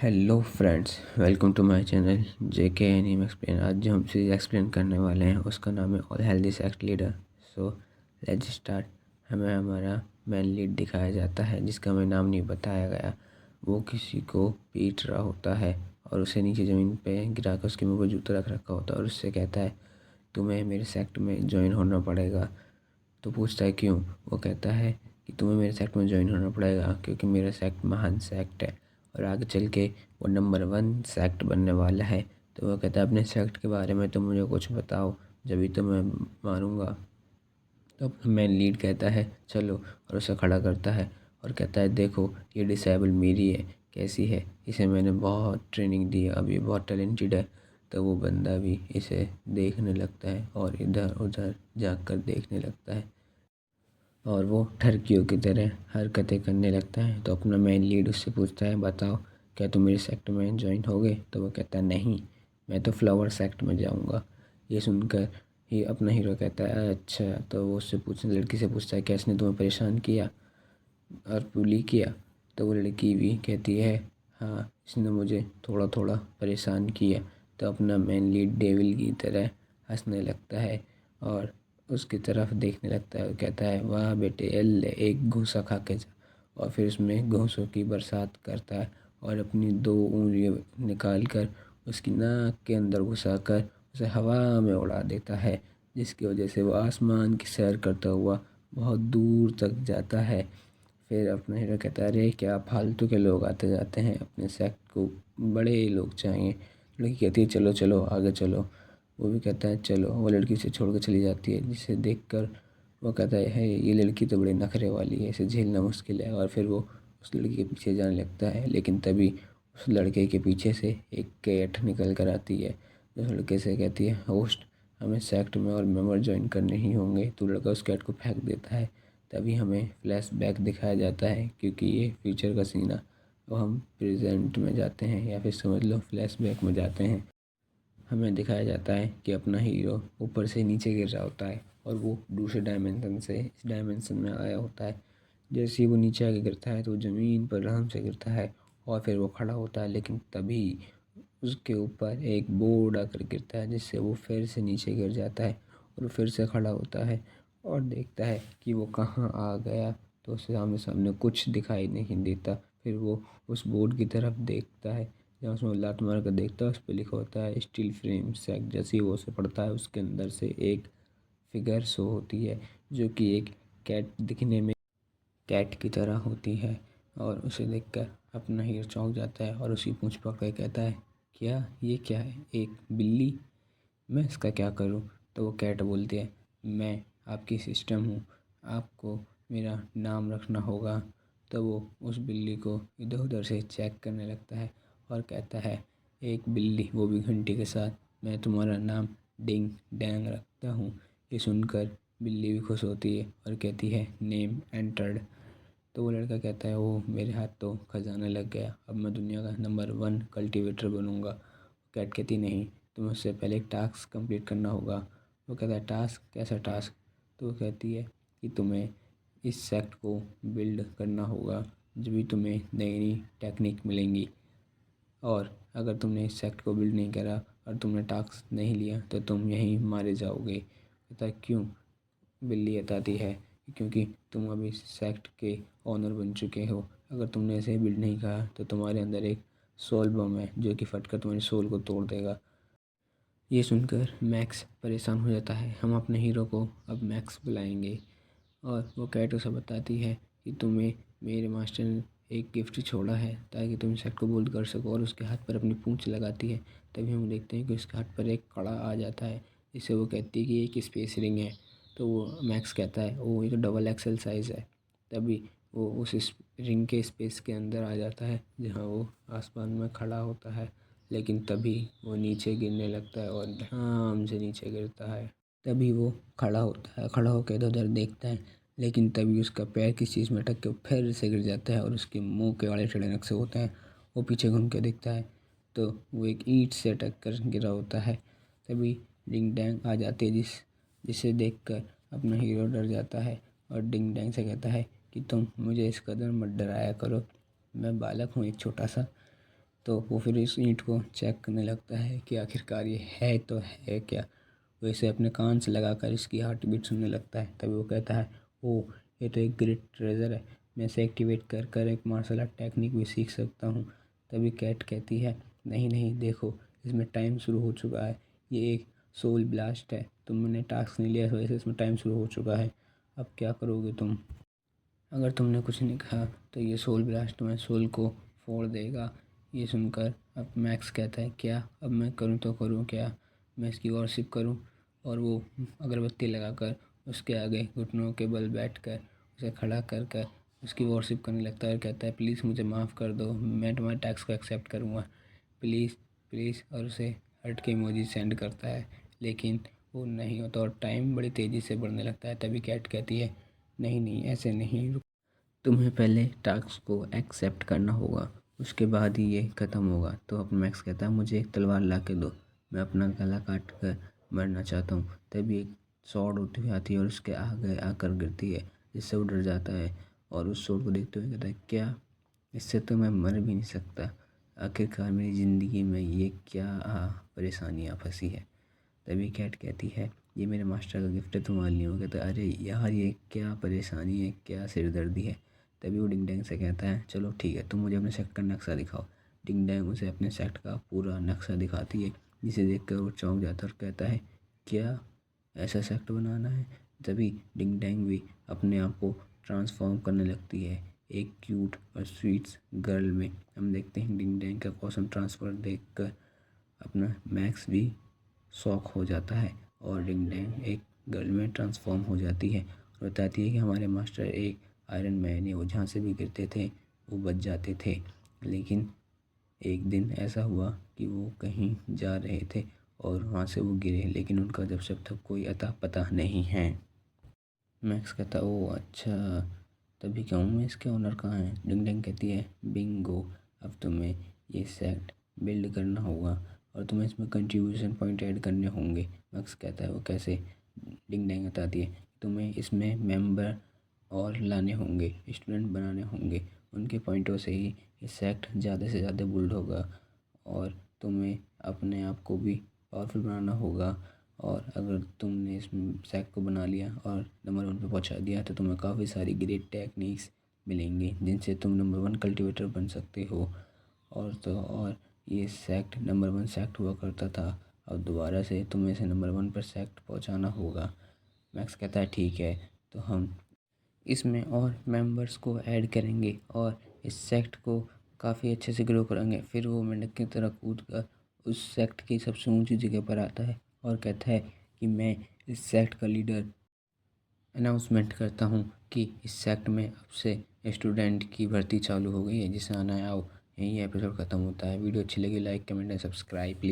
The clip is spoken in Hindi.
Hello friends, welcome to my channel J K anime explain. आज जो हम सीरीज एक्सप्लेन करने वाले हैं उसका नाम है all healthy sect leader. So let's start. हमें हमारा मैन लीड दिखाया जाता है जिसका हमें नाम नहीं बताया गया। वो किसी को पीट रहा होता है और उसे नीचे ज़मीन पे गिरा कर उसके मुँह पर जूता रख रखा होता है और उससे कहता है तुम्हें मेरे सेक्ट में ज्वाइन होना पड़ेगा। तो पूछता है क्यों? वो कहता है कि तुम्हें मेरे सेक्ट में ज्वाइन होना पड़ेगा क्योंकि मेरा सेक्ट महान सेक्ट है और आगे चल के वो नंबर 1 सेक्ट बनने वाला है। तो वो कहता है अपने सेक्ट के बारे में तो मुझे कुछ बताओ, जभी तो मैं मारूंगा। तो अपना मैन लीड कहता है चलो, और उसे खड़ा करता है और कहता है देखो ये डिसेबल मेरी है, कैसी है, इसे मैंने बहुत ट्रेनिंग दी है, अब ये बहुत टैलेंटेड है। तो वो बंदा भी इसे देखने लगता है और इधर उधर जाकर कर देखने लगता है और वो ठरकियों की तरह हरकतें करने लगता है। तो अपना मैन लीड उससे पूछता है बताओ क्या तुम मेरे सेक्ट में ज्वाइन होगे? तो वो कहता है नहीं, मैं तो फ्लावर सेक्ट में जाऊंगा। ये सुनकर ही अपना हीरो कहता है अच्छा। तो वो उससे लड़की से पूछता है क्या इसने तुम्हें परेशान किया और बुली किया? तो वो लड़की भी कहती है हाँ, इसने मुझे थोड़ा थोड़ा परेशान किया। तो अपना मैन लीड डेविल की तरह हंसने लगता है और उसकी तरफ देखने लगता है और कहता है वाह बेटे, एल एक घूसा खा के जा। और फिर उसमें घूसों की बरसात करता है और अपनी 2 उंगलियां निकाल कर उसकी नाक के अंदर घुसा कर उसे हवा में उड़ा देता है, जिसकी वजह से वो आसमान की सैर करता हुआ बहुत दूर तक जाता है। फिर अपना हीरो कहता है अरे क्या फालतू के लोग आते जाते हैं, अपने सेक्ट को बड़े लोग चाहिए। लड़की कहती है चलो चलो आगे चलो। वो भी कहता है चलो। वो लड़की उसे छोड़ कर चली जाती है, जिसे देखकर वो कहता है ये लड़की तो बड़ी नखरे वाली है, इसे झेलना मुश्किल है। और फिर वो उस लड़की के पीछे जाने लगता है, लेकिन तभी उस लड़के के पीछे से एक कैट निकल कर आती है जो लड़के से कहती है होस्ट, हमें सेक्ट में और मेंबर ज्वाइन करने ही होंगे। तो लड़का उस कैट को फेंक देता है। तभी हमें फ्लैशबैक दिखाया जाता है क्योंकि ये फ्यूचर का सीन है। अब हम प्रेजेंट में जाते हैं या फिर समझ लो फ्लैशबैक में जाते हैं। हमें दिखाया जाता है कि अपना हीरो ऊपर से नीचे गिर रहा होता है और वो दूसरे डायमेंशन से इस डायमेंशन में आया होता है। जैसे ही वो नीचे आके गिरता है तो ज़मीन पर आराम से गिरता है और फिर वो खड़ा होता है, लेकिन तभी उसके ऊपर एक बोर्ड आकर गिरता है जिससे वो फिर से नीचे गिर जाता है और फिर से खड़ा होता है और देखता है कि वो कहाँ आ गया। तो उसके सामने सामने कुछ दिखाई नहीं देता। फिर वो उस बोर्ड की तरफ देखता है जहाँ उसमें लात मार कर देखता है, उस पर लिखा होता है स्टील फ्रेम सेक। जैसे ही वो उसे पढ़ता है उसके अंदर से एक फिगर शो होती है जो कि एक कैट दिखने में कैट की तरह होती है। और उसे देखकर अपना हीरो चौंक जाता है और उसकी पूंछ पकड़ कर कहता है क्या ये क्या है, एक बिल्ली, मैं इसका क्या करूं? तो वो कैट बोलती है मैं आपकी सिस्टम हूँ, आपको मेरा नाम रखना होगा। तो वो उस बिल्ली को इधर उधर से चेक करने लगता है और कहता है एक बिल्ली, वो भी घंटी के साथ, मैं तुम्हारा नाम डिंग डैंग रखता हूँ। ये सुनकर बिल्ली भी खुश होती है और कहती है नेम एंटर्ड। तो वो लड़का कहता है ओह मेरे हाथ तो खजाना लग गया, अब मैं दुनिया का नंबर 1 कल्टीवेटर बनूंगा। कैट कहती नहीं, तुम्हें उससे पहले एक टास्क कंप्लीट करना होगा। वो कहता है टास्क, कैसा टास्क? तो वो कहती है कि तुम्हें इस सेक्ट को बिल्ड करना होगा, जब भी तुम्हें नई नई टेक्निक मिलेंगी। और अगर तुमने इस सेक्ट को बिल्ड नहीं करा और तुमने टास्क नहीं लिया तो तुम यहीं मारे जाओगे। कहता है क्यों? बिल्ली बताती है क्योंकि तुम अभी सेक्ट के ऑनर बन चुके हो, अगर तुमने इसे बिल्ड नहीं कहा तो तुम्हारे अंदर एक सोल बम है जो कि फटकर तुम्हारी सोल को तोड़ देगा। ये सुनकर मैक्स परेशान हो जाता है। हम अपने हीरो को अब मैक्स बुलाएंगे और वो कैट उसे बताती है कि तुम्हें मेरे मास्टर ने एक गिफ्ट छोड़ा है ताकि तुम सेट को बोल्ड कर सको, और उसके हाथ पर अपनी पूंछ लगाती है। तभी हम देखते हैं कि उसके हाथ पर एक कड़ा आ जाता है जिससे वो कहती है कि एक स्पेस रिंग है। तो वो मैक्स कहता है वो ये तो डबल एक्सल साइज़ है। तभी वो उस रिंग के स्पेस के अंदर आ जाता है जहाँ वो आसमान में खड़ा होता है, लेकिन तभी वो नीचे गिरने लगता है और ध्यान से नीचे गिरता है। तभी वो खड़ा होता है, खड़ा होकर इधर उधर देखता है, लेकिन तभी उसका पैर किसी चीज़ में अटक के फिर से गिर जाता है और उसके मुंह के वाले टेढ़े नक्शे होते हैं। वो पीछे घूम के देखता है तो वो एक ईंट से अटक कर गिरा होता है। तभी डिंग डैंग आ जाती है जिसे देखकर अपना हीरो डर जाता है और डिंग डैंग से कहता है कि तुम मुझे इस कदर मत डराया करो, मैं बालक हूँ एक छोटा सा, तो वो फिर इस ईंट को चेक करने लगता है कि आखिरकार ये है तो है क्या। वो इसे अपने कान से लगाकर इसकी हार्ट बीट सुनने लगता है। तभी वो कहता है, ओ ये तो एक ग्रेट ट्रेजर है, मैं इसे एक्टिवेट कर कर एक मार्शल आर्ट टेक्निक भी सीख सकता हूँ। तभी कैट कहती है, नहीं नहीं देखो, इसमें टाइम शुरू हो चुका है, ये एक सोल ब्लास्ट है, तुमने टास्क नहीं लिया इस वजह से इसमें टाइम शुरू हो चुका है, अब क्या करोगे तुम। अगर तुमने कुछ नहीं कहा तो ये सोल ब्लास्ट तुम्हें सोल को फोड़ देगा। ये सुनकर अब मैक्स कहता है, क्या अब मैं करूँ तो करूँ क्या, मैं इसकी वर्शिप करूँ। और वो अगरबत्ती लगाकर उसके आगे घुटनों के बल बैठकर उसे खड़ा कर कर उसकी वर्शिप करने लगता है और कहता है, प्लीज़ मुझे माफ़ कर दो, मैं तुम्हारे टैक्स को एक्सेप्ट करूँगा, प्लीज़ प्लीज़। और उसे हर्ट के इमोजी सेंड करता है, लेकिन वो नहीं होता और टाइम बड़ी तेज़ी से बढ़ने लगता है। तभी कैट कहती है, नहीं नहीं ऐसे नहीं, तुम्हें पहले टास्क को एक्सेप्ट करना होगा, उसके बाद ही ये ख़त्म होगा। तो अब मैक्स कहता है, मुझे एक तलवार ला के दो, मैं अपना गला काट कर मरना चाहता हूँ। तभी एक स्वॉर्ड उठती हुई आती है और उसके आगे आकर गिरती है, जिससे वो डर जाता है और उस स्वॉर्ड को देखते हुए कहता है, क्या, इससे तो मैं मर भी नहीं सकता, आखिरकार मेरी ज़िंदगी में ये क्या परेशानियाँ फंसी है। तभी कैट कहती है, ये मेरे मास्टर का गिफ्ट है तुम्हारे लिए। वो कहता है, अरे यार ये क्या परेशानी है, क्या सिरदर्दी है। तभी वो डिंग डैंग से कहता है, चलो ठीक है, तुम मुझे अपने सेक्ट का नक्शा दिखाओ। डिंग डैंग उसे अपने सेक्ट का पूरा नक्शा दिखाती है, जिसे देखकर वो चौंक जाता है और कहता है, क्या ऐसा सेक्ट बनाना है। तभी डिंग डैंग भी अपने आप को ट्रांसफॉर्म करने लगती है एक क्यूट और स्वीट्स गर्ल में। हम देखते हैं डिंग डैंग का कॉस्म ट्रांसफ़र देखकर अपना मैक्स भी शॉक हो जाता है और डिंग डैंग एक गर्ल में ट्रांसफॉर्म हो जाती है और बताती है कि हमारे मास्टर एक आयरन मैन है, वो जहाँ से भी गिरते थे वो बच जाते थे। लेकिन एक दिन ऐसा हुआ कि वो कहीं जा रहे थे और वहाँ से वो गिरे, लेकिन उनका जब तक कोई अता पता नहीं है। मैक्स कहता, ओ अच्छा, तभी कहूँ मैं इसके ओनर कहाँ हैं। डिंग डैंग कहती है, बिंगो, अब तुम्हें ये सेट बिल्ड करना होगा और तुम्हें इसमें कंट्रीब्यूशन पॉइंट ऐड करने होंगे। मैक्स कहता है, वो कैसे। डिंग डैंग बताती है, तुम्हें इसमें मेंबर और लाने होंगे, स्टूडेंट बनाने होंगे, उनके पॉइंटों से ही ये सेक्ट ज़्यादा से ज़्यादा बिल्ड होगा और तुम्हें अपने आप को भी पावरफुल बनाना होगा। और अगर तुमने इस सेक्ट को बना लिया और नंबर 1 पे पहुंचा दिया तो तुम्हें काफ़ी सारी ग्रेट टेक्निक्स मिलेंगी, जिनसे तुम नंबर 1 कल्टिवेटर बन सकते हो। और तो और ये सेक्ट नंबर 1 सेक्ट हुआ करता था, अब दोबारा से तुम्हें इसे नंबर 1 पर सेक्ट पहुंचाना होगा। मैक्स कहता है, ठीक है, तो हम इसमें और मेंबर्स को ऐड करेंगे और इस सेक्ट को काफ़ी अच्छे से ग्रो करेंगे। फिर वो मेंढक की तरह कूद कर उस सेक्ट की सबसे ऊंची जगह पर आता है और कहता है कि मैं इस सेक्ट का लीडर अनाउंसमेंट करता हूँ कि इस सेक्ट में अब से स्टूडेंट की भर्ती चालू हो गई है, जिसे आना है आओ। यही एपिसोड ख़त्म होता है। वीडियो अच्छी लगी like comment and subscribe please.